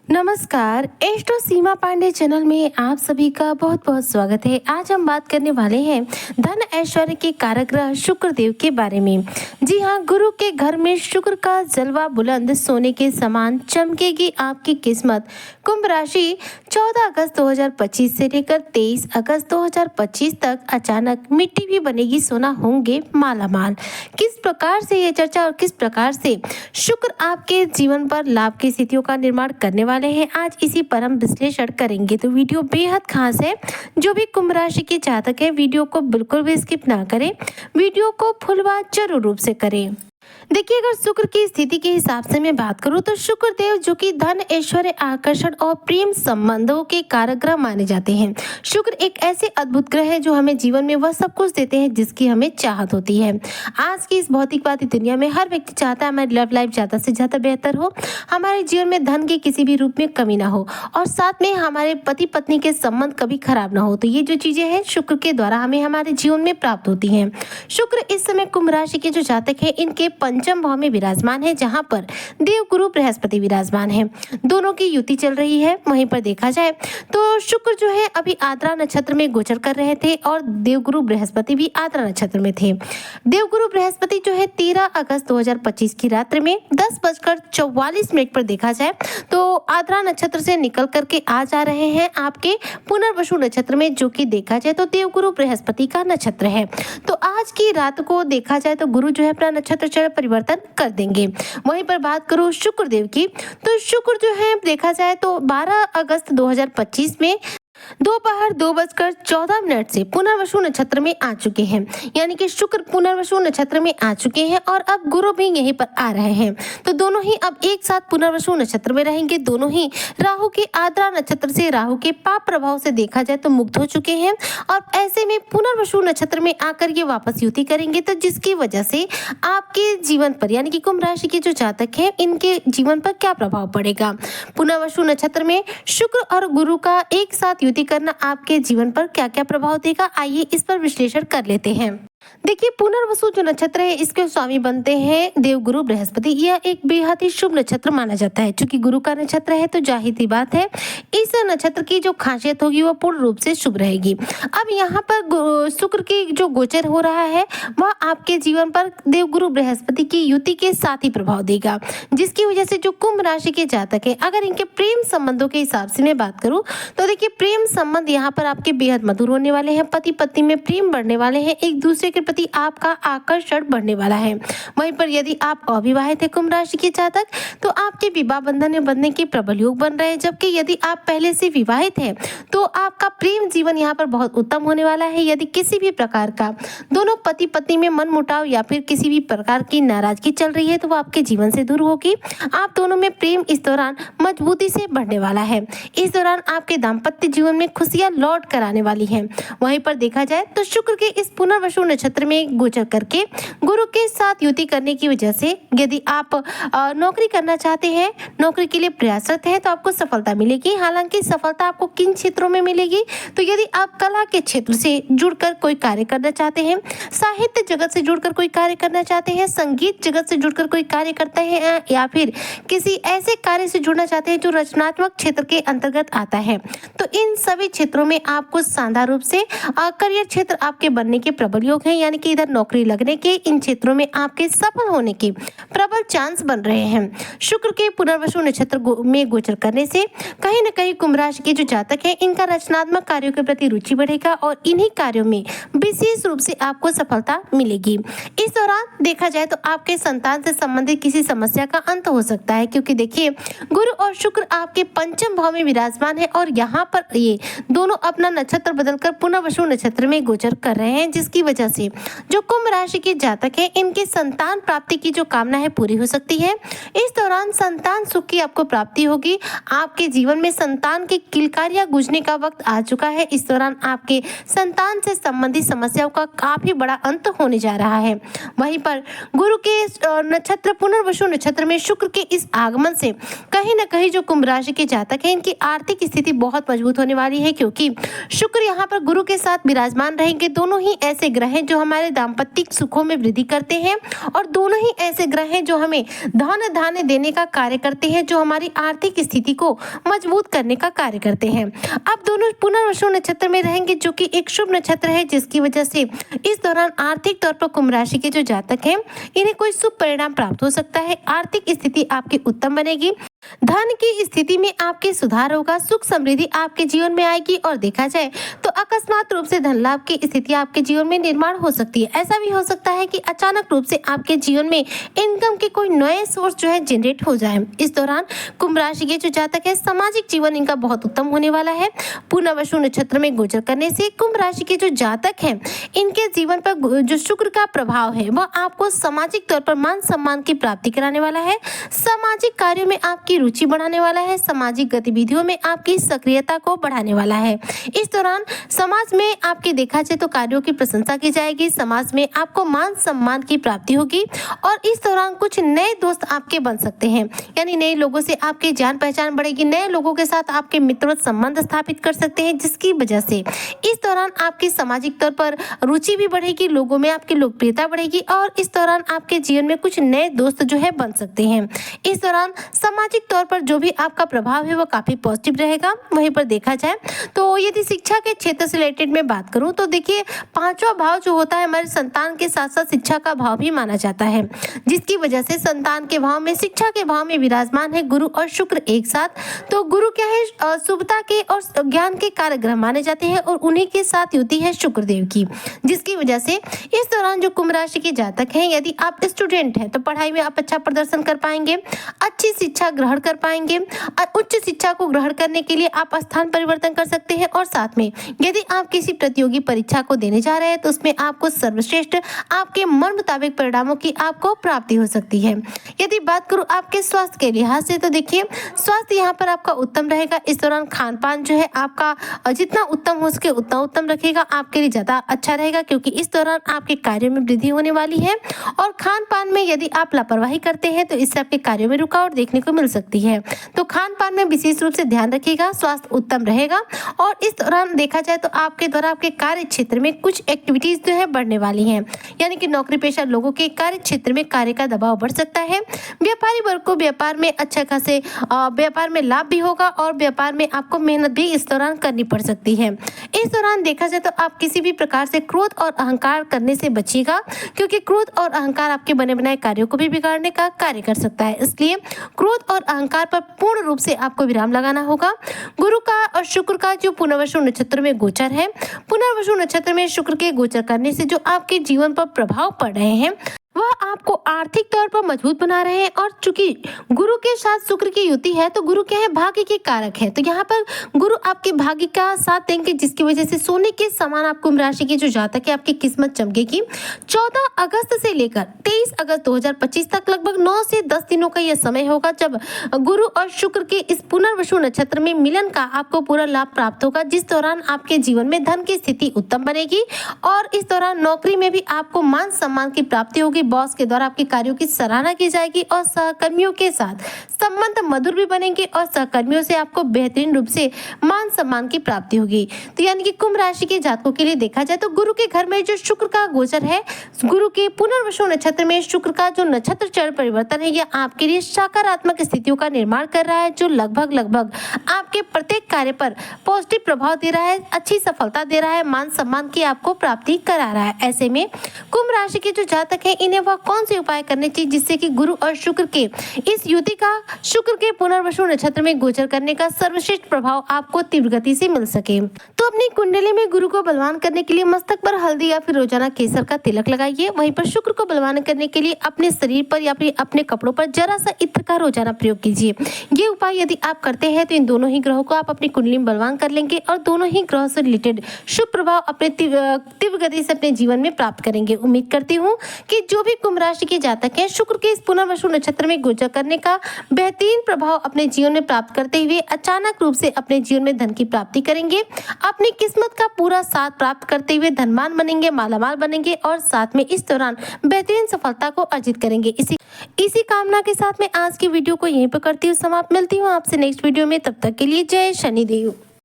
नमस्कार, एस्ट्रो सीमा पांडे चैनल में आप सभी का बहुत बहुत स्वागत है। आज हम बात करने वाले हैं धन ऐश्वर्य के कारक ग्रह शुक्र देव के बारे में। जी हाँ, गुरु के घर में शुक्र का जलवा बुलंद सोने के समान चमकेगी आपकी किस्मत। कुंभ राशि 14 अगस्त 2025 से लेकर 23 अगस्त 2025 तक अचानक मिट्टी भी बनेगी सोना होंगे मालामाल। किस प्रकार से ये चर्चा और किस प्रकार से शुक्र आपके जीवन पर लाभ की स्थितियों का निर्माण करने वाले हैं, आज इसी पर हम विश्लेषण करेंगे। तो वीडियो बेहद खास है। जो भी कुंभ राशि के जातक है, वीडियो को बिल्कुल भी स्किप ना करें, वीडियो को फुल वॉच जरूर रूप से करें। देखिए, अगर शुक्र की स्थिति के हिसाब से मैं बात करूं तो शुक्र देव जो कि धन ऐश्वर्य आकर्षण और प्रेम संबंधों के कारक ग्रह माने जाते हैं। शुक्र एक ऐसे अद्भुत ग्रह है जो हमें जीवन में वह सब कुछ देते हैं जिसकी हमें चाहत होती है। आज की इस भौतिकवादी दुनिया में हर व्यक्ति चाहता है हमारी लव लाइफ ज्यादा से ज्यादा बेहतर हो, हमारे जीवन में धन के किसी भी रूप में कमी ना हो और साथ में हमारे पति पत्नी के संबंध कभी खराब ना हो। तो ये जो चीजें हैं शुक्र के द्वारा हमें हमारे जीवन में प्राप्त होती हैं। शुक्र इस समय कुंभ राशि के जो जातक है इनके पंचम भाव में विराजमान है, जहां पर देव गुरु बृहस्पति विराजमान है। दोनों की युति चल रही है। वहीं पर देखा जाए तो शुक्र जो है अभी आद्रा नक्षत्र में गोचर कर रहे थे और देवगुरु बृहस्पति भी आद्रा नक्षत्र में थे। देवगुरु बृहस्पति जो है 13 अगस्त 2025 की रात्रि में 10:44 पर देखा जाए तो आद्रा नक्षत्र से निकल करके आ जा रहे हैं आपके पुनर्वसु नक्षत्र में, जो कि देखा जाए तो देवगुरु बृहस्पति का नक्षत्र है। तो आज की रात को देखा जाए तो गुरु जो है अपना नक्षत्र चरण परिवर्तन कर देंगे। वहीं पर बात करूं शुक्र देव की, तो शुक्र जो है देखा जाए तो 12 अगस्त 2025 में दोपहर 2:14 से पुनर्वसु नक्षत्र में आ चुके हैं। यानी कि शुक्र पुनर्वसु नक्षत्र में आ चुके हैं और अब गुरु भी यहीं पर आ रहे हैं। तो दोनों ही अब एक साथ पुनर्वसु नक्षत्र में रहेंगे। दोनों ही राहु के आद्रा नक्षत्र से, राहु के पाप प्रभाव से देखा जाए तो मुक्त हो चुके हैं और ऐसे में पुनर्वसु नक्षत्र में आकर ये वापस युति करेंगे। तो जिसकी वजह से आपके जीवन पर यानी कि कुंभ राशि के जो जातक है इनके जीवन पर क्या प्रभाव पड़ेगा, पुनर्वसु नक्षत्र में शुक्र और गुरु का एक साथ युति करना आपके जीवन पर क्या क्या प्रभाव देगा, आइए इस पर विश्लेषण कर लेते हैं। देखिए, पुनर्वसु जो नक्षत्र है इसके स्वामी बनते हैं देवगुरु बृहस्पति। यह एक बेहद ही शुभ नक्षत्र माना जाता है। चूंकि गुरु का नक्षत्र है तो जाहिर सी बात है इस नक्षत्र की जो खासियत होगी वह पूर्ण रूप से शुभ रहेगी। अब यहाँ पर शुक्र की जो गोचर हो रहा है वह आपके जीवन पर देवगुरु बृहस्पति की युति के साथ ही प्रभाव देगा, जिसकी वजह से जो कुंभ राशि के जातक है, अगर इनके प्रेम संबंधों के हिसाब से मैं बात करूं तो देखिए प्रेम संबंध यहाँ पर आपके बेहद मधुर होने वाले हैं। पति पत्नी में प्रेम बढ़ने वाले हैं, एक दूसरे के प्रति आपका आकर्षण बढ़ने वाला है। वहीं पर यदि आप अविवाहित है कुंभ राशि के जातक तो आपके विवाह बंधन में बंधने के प्रबल योग बन रहे हैं, जबकि यदि आप पहले से विवाहित हैं तो आपका प्रेम जीवन यहाँ पर बहुत उत्तम होने वाला है। यदि किसी भी प्रकार का दोनों पति पत्नी में मनमुटाव या फिर किसी भी प्रकार की नाराजगी चल रही है तो वो आपके जीवन से दूर होगी। आप दोनों में प्रेम इस दौरान मजबूती से बढ़ने वाला है। इस दौरान आपके दाम्पत्य जीवन में खुशियां लौट कर आने वाली हैं। वहीं पर देखा जाए तो शुक्र के इस पुनर्वसु नक्षत्र में गोचर करके गुरु के साथ युति करने की वजह से यदि आप नौकरी करना चाहते हैं, नौकरी के लिए प्रयासरत हैं तो आपको सफलता मिलेगी। हालांकि सफलता आपको किन क्षेत्रों में मिलेगी, तो यदि आप कला के क्षेत्र से जुड़कर कोई कार्य करना चाहते हैं, साहित्य जगत से जुड़कर कोई कार्य करना चाहते हैं, संगीत जगत से जुड़कर कोई कार्य करते हैं या फिर किसी ऐसे कार्य से जुड़ना चाहते हैं जो रचनात्मक क्षेत्र के अंतर्गत आता है, तो इन सभी क्षेत्रों में आपको शानदार रूप से करियर क्षेत्र आपके बनने के प्रबल योग हैं। यानी कि इधर नौकरी लगने के, इन क्षेत्रों में आपके सफल होने के प्रबल चांस बन रहे हैं। शुक्र के पुनर्वसु नक्षत्र में गोचर करने से कहीं न कहीं कुंभ राशि के जो जातक हैं इनका रचनात्मक कार्यों के प्रति रुचि बढ़ेगा और इन्हीं कार्यों में विशेष रूप से आपको सफलता मिलेगी। इस दौरान देखा जाए तो आपके संतान से संबंधित किसी समस्या का अंत हो सकता है, क्योंकि देखिए गुरु और शुक्र आपके पंचम भाव में विराजमान है और यहाँ पर ये दोनों अपना नक्षत्र बदलकर पुनर्वसु नक्षत्र में गोचर कर रहे हैं, जिसकी वजह से जो कुंभ राशि के जातक है इनके संतान प्राप्ति की जो कामना है पूरी हो सकती है। इस दौरान संतान सुख की आपको प्राप्ति होगी। आपके जीवन में संतान की किलकारियां गूंजने का वक्त आ चुका है। इस दौरान आपके संतान से संबंधित समस्याओं का काफी बड़ा अंत होने जा रहा है। वहीं पर गुरु के नक्षत्र पुनर्वसु नक्षत्र में शुक्र के इस आगमन से कहीं न कहीं जो कुंभ राशि के जातक है इनकी आर्थिक स्थिति बहुत मजबूत होने वाली है, क्योंकि शुक्र यहाँ पर गुरु के साथ विराजमान रहेंगे। दोनों ही ऐसे ग्रह हैं जो जो हमारे दाम्पत्य सुखों में वृद्धि करते हैं, और दोनों ही ऐसे ग्रह हैं जो हमें धन धान्य देने का कार्य करते हैं, जो हमारी आर्थिक स्थिति को मजबूत करने का कार्य करते हैं। अब दोनों पुनर्वसु नक्षत्र में रहेंगे, जो कि एक शुभ नक्षत्र है, जिसकी वजह से इस दौरान आर्थिक तौर पर कुंभ राशि के जो जातक हैं, इन्हें कोई शुभ परिणाम प्राप्त हो सकता है। आर्थिक स्थिति आपकी उत्तम बनेगी, धन की स्थिति में आपके सुधार होगा, सुख समृद्धि आपके जीवन में आएगी, और देखा जाए तो अकस्मात रूप से धन लाभ की स्थिति आपके जीवन में निर्माण हो सकती है। ऐसा भी हो सकता है कि अचानक रूप से आपके जीवन में इनकम के कोई नए सोर्स जो है जनरेट हो जाए। इस दौरान कुंभ राशि के जो जातक है, सामाजिक जीवन इनका बहुत उत्तम होने वाला है। पुनर्वसु नक्षत्र में गोचर करने से कुंभ राशि के जो जातक हैं, इनके जीवन पर जो शुक्र का प्रभाव है, वह आपको सामाजिक तौर पर मान सम्मान की प्राप्ति कराने वाला है, सामाजिक कार्यों में आपकी रुचि बढ़ाने वाला है, सामाजिक गतिविधियों में आपकी सक्रियता को बढ़ाने वाला है। इस दौरान समाज में आपके देखा जाए तो कार्यों की प्रशंसा की जाएगी, समाज में आपको मान सम्मान की प्राप्ति होगी, और इस दौरान कुछ नए दोस्त आपके बन सकते हैं, यानी नए लोगों से आपकी जान पहचान बढ़ेगी, नए लोगों के साथ आपके मित्रवत संबंध स्थापित कर सकते हैं, जिसकी वजह से इस दौरान आपकी सामाजिक तौर पर रुचि भी बढ़ेगी, लोगों में आपकी लोकप्रियता बढ़ेगी, और इस दौरान आपके जीवन में कुछ नए दोस्त जो है बन सकते हैं। इस दौरान सामाजिक तौर पर जो भी आपका प्रभाव है वो काफी पॉजिटिव रहेगा। वहीं पर देखा जाए तो यदि शिक्षा के क्षेत्र से रिलेटेड में बात करूं तो देखिए, पांचवा भाव जो होता है हमारे संतान के साथ साथ शिक्षा का भाव भी माना जाता है, जिसकी वजह से संतान के भाव में, शिक्षा के भाव में विराजमान है गुरु और शुक्र एक साथ। तो गुरु क्या है, शुभता के और ज्ञान के कारक माने जाते हैं, और उन्हीं के साथ युति है शुक्रदेव की, जिसकी वजह से इस दौरान जो कुंभ राशि के जातक हैं, यदि आप स्टूडेंट हैं तो पढ़ाई में आप अच्छा प्रदर्शन कर पाएंगे, अच्छी शिक्षा ग्रहण कर पाएंगे, और उच्च शिक्षा को ग्रहण करने के लिए आप स्थान परिवर्तन कर सकते हैं, और साथ में यदि आप किसी प्रतियोगी परीक्षा को देने जा रहे हैं तो उसमें आपको सर्वश्रेष्ठ आपके मन मुताबिक परिणामों की आपको प्राप्ति हो सकती है। यदि बात करूं आपके स्वास्थ्य के लिहाज से तो देखिए, स्वास्थ्य यहाँ पर आपका उत्तम रहेगा। इस दौरान खान पान जो है आपका जितना उत्तम हो सके उतना उत्तम रखेगा, आपके लिए ज्यादा अच्छा रहेगा, क्योंकि इस दौरान आपके कार्यों में वृद्धि होने वाली है, और खान पान में यदि आप लापरवाही करते हैं तो इससे आपके कार्यों में रुकावट देखने को मिल सकती है। तो खान पान में विशेष रूप से ध्यान रखिएगा, स्वास्थ्य उत्तम रहेगा, और इस दौरान देखा जाए तो आपके द्वारा आपके कार्य क्षेत्र में कुछ एक्टिविटीज जो है बढ़ने वाली हैं, यानी कि नौकरी पेशा लोगों के कार्य क्षेत्र में कार्य का दबाव बढ़ सकता है। व्यापारी वर्ग को व्यापार में अच्छा खासे व्यापार में लाभ भी होगा, और व्यापार में आपको मेहनत भी इस दौरान करनी पड़ सकती है। इस दौरान देखा जाए तो आप किसी भी प्रकार से क्रोध और अहंकार करने से बचिएगा, क्योंकि क्रोध और अहंकार आपके बने बनाए कार्यों को भी बिगाड़ने का कार्य कर सकता है। इसलिए क्रोध और अहंकार पर पूर्ण रूप से आपको विराम लगाना होगा। गुरु का और शुक्र का जो पुनर्वसु नक्षत्र में गोचर है, पुनर्वसु नक्षत्र में शुक्र के गोचर करने से जो आपके जीवन पर प्रभाव पड़ रहे हैं, वह आपको आर्थिक तौर पर मजबूत बना रहे हैं। और चूंकि गुरु के साथ शुक्र की युति है, तो गुरु क्या है, भाग्य के कारक है, तो यहाँ पर गुरु आपके भाग्य का साथ देंगे, जिसकी वजह से सोने के समान आप कुंभ राशि के जो जातक है आपकी किस्मत चमकेगी। 14 अगस्त से लेकर 23 अगस्त 2025 तक लगभग 9 से 10 दिनों का यह समय होगा, जब गुरु और शुक्र के इस पुनर्वसु नक्षत्र में मिलन का आपको पूरा लाभ प्राप्त होगा, जिस दौरान आपके जीवन में धन की स्थिति उत्तम बनेगी, और इस दौरान नौकरी में भी आपको मान सम्मान की प्राप्ति होगी, बॉस के द्वारा आपके कार्यों की सराहना की जाएगी, और सहकर्मियों के साथ संबंध मधुर भी बनेंगे, और सहकर्मियों से आपको बेहतरीन रूप से मान सम्मान की प्राप्ति होगी। तो यानी कि कुंभ राशि के जातकों के लिए देखा जाए तो गुरु के घर में जो शुक्र का गोचर है, गुरु के पुनर्वसु नक्षत्र में शुक्र का जो नक्षत्र चरण परिवर्तन है, यह आपके लिए सकारात्मक स्थितियों का निर्माण कर रहा है, जो लगभग आपके प्रत्येक कार्य पर पॉजिटिव प्रभाव दे रहा है, अच्छी सफलता दे रहा है, मान सम्मान की आपको प्राप्ति करा रहा है। ऐसे में कुंभ राशि के जो जातक है, इन्हें वह कौन से उपाय करने चाहिए जिससे कि गुरु और शुक्र के इस युति का, शुक्र के पुनर्वसु नक्षत्र में गोचर करने का सर्वश्रेष्ठ प्रभाव आपको तीव्र गति से मिल सके। तो अपनी कुंडली में गुरु को बलवान करने के लिए मस्तक पर हल्दी या फिर रोजाना केसर का तिलक लगाइए। वहीं पर शुक्र को बलवान करने के लिए अपने शरीर पर या फिर अपने कपड़ों पर जरा सा इत्र का रोजाना प्रयोग कीजिए। ये उपाय यदि आप करते हैं तो इन दोनों ही ग्रहों को आप अपनी कुंडली में बलवान कर लेंगे, और दोनों ही ग्रहों से रिलेटेड शुभ प्रभाव अपने तीव्र गति से अपने जीवन में प्राप्त करेंगे। उम्मीद करती हूँ कि जो भी कुंभ राशि के जातक हैं, शुक्र के इस पुनर्वसु नक्षत्र में गोचर करने का बेहतरीन प्रभाव अपने जीवन में प्राप्त करते हुए अचानक रूप से अपने जीवन में धन की प्राप्ति करेंगे, अपनी किस्मत का पूरा साथ प्राप्त करते हुए धनवान बनेंगे, मालामाल बनेंगे, और साथ में इस दौरान बेहतरीन सफलता को अर्जित करेंगे। इसी कामना के साथ मैं आज की वीडियो को यहीं पर करती हूँ समाप्त। मिलती हूँ आपसे नेक्स्ट वीडियो में, तब तक के लिए जय शनिदेव।